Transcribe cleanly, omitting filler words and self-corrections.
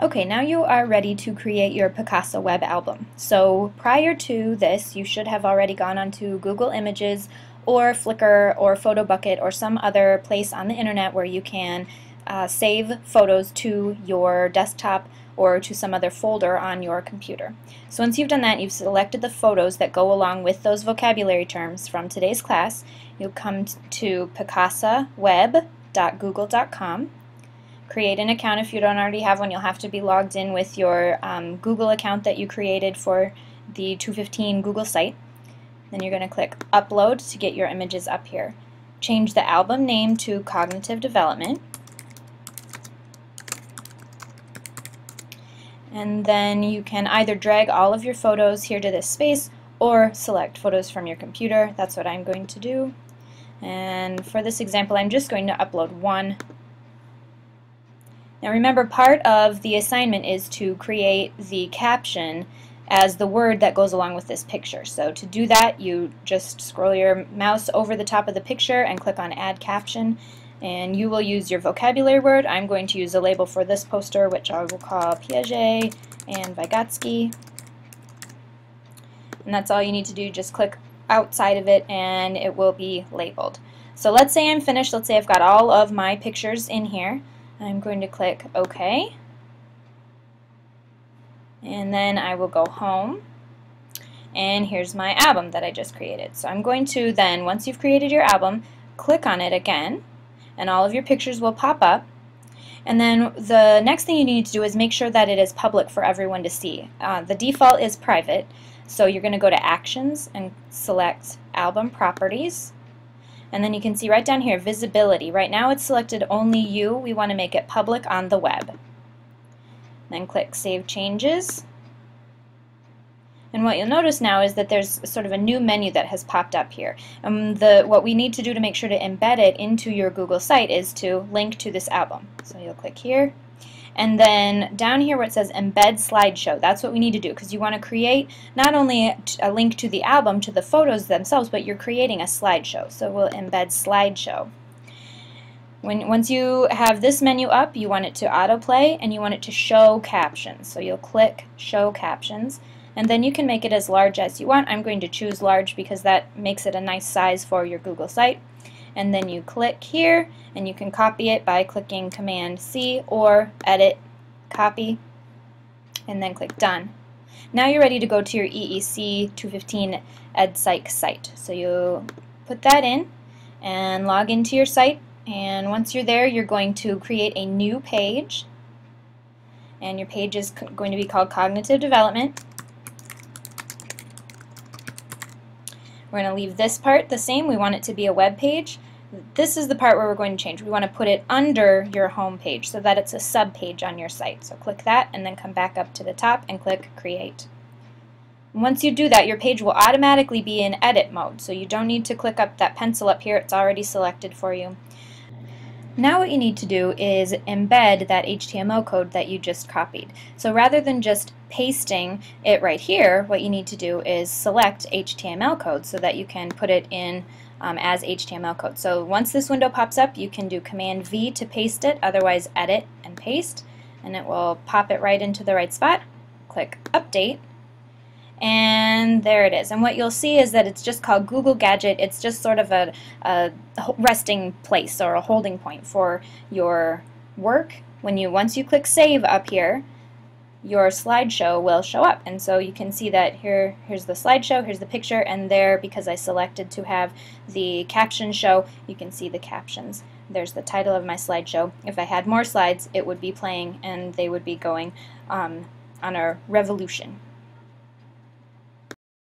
Okay, now you are ready to create your Picasa web album. So prior to this, you should have already gone onto Google Images or Flickr or PhotoBucket or some other place on the internet where you can save photos to your desktop or to some other folder on your computer. So once you've done that, you've selected the photos that go along with those vocabulary terms from today's class, you'll come to picasaweb.google.com. Create an account. If you don't already have one, you'll have to be logged in with your Google account that you created for the 215 Google site. Then you're going to click Upload to get your images up here. Change the album name to Cognitive Development. And then you can either drag all of your photos here to this space or select photos from your computer. That's what I'm going to do. And for this example, I'm just going to upload one. Now remember, part of the assignment is to create the caption as the word that goes along with this picture. So to do that, you just scroll your mouse over the top of the picture and click on Add Caption, and you will use your vocabulary word. I'm going to use a label for this poster, which I will call Piaget and Vygotsky. And that's all you need to do. Just click outside of it and it will be labeled. So let's say I'm finished. Let's say I've got all of my pictures in here. I'm going to click OK, and then I will go home, and here's my album that I just created. So I'm going to then, once you've created your album, click on it again, and all of your pictures will pop up. And then the next thing you need to do is make sure that it is public for everyone to see. The default is private, so you're going to go to Actions and select Album Properties. And then you can see right down here, visibility. Right now it's selected only you. We want to make it public on the web. Then click Save Changes. And what you'll notice now is that there's sort of a new menu that has popped up here. What we need to do to make sure to embed it into your Google site is to link to this album. So you'll click here. And then down here where it says Embed Slideshow, that's what we need to do, because you want to create not only a link to the album, to the photos themselves, but you're creating a slideshow. So we'll embed slideshow. Once you have this menu up, you want it to autoplay and you want it to show captions. So you'll click Show Captions, and then you can make it as large as you want. I'm going to choose large because that makes it a nice size for your Google site. And then you click here, and you can copy it by clicking Command C or Edit, Copy, and then click Done. Now you're ready to go to your EEC 215 EdPsych site. So you put that in and log into your site, and once you're there, you're going to create a new page, and your page is going to be called Cognitive Development. We're going to leave this part the same. We want it to be a web page. This is the part where we're going to change. We want to put it under your home page so that it's a sub page on your site. So click that and then come back up to the top and click Create. Once you do that, your page will automatically be in edit mode, so you don't need to click up that pencil up here. It's already selected for you. Now what you need to do is embed that HTML code that you just copied. So rather than just pasting it right here, what you need to do is select HTML code so that you can put it in as HTML code. So once this window pops up, you can do Command V to paste it, otherwise Edit and Paste, and it will pop it right into the right spot. Click Update, and there it is. And what you'll see is that it's just called Google Gadget. It's just sort of a resting place or a holding point for your work. Once you click Save up here, your slideshow will show up. And so you can see that here's the slideshow, here's the picture, and there, because I selected to have the caption show, you can see the captions. There's the title of my slideshow. If I had more slides, it would be playing and they would be going on a revolution.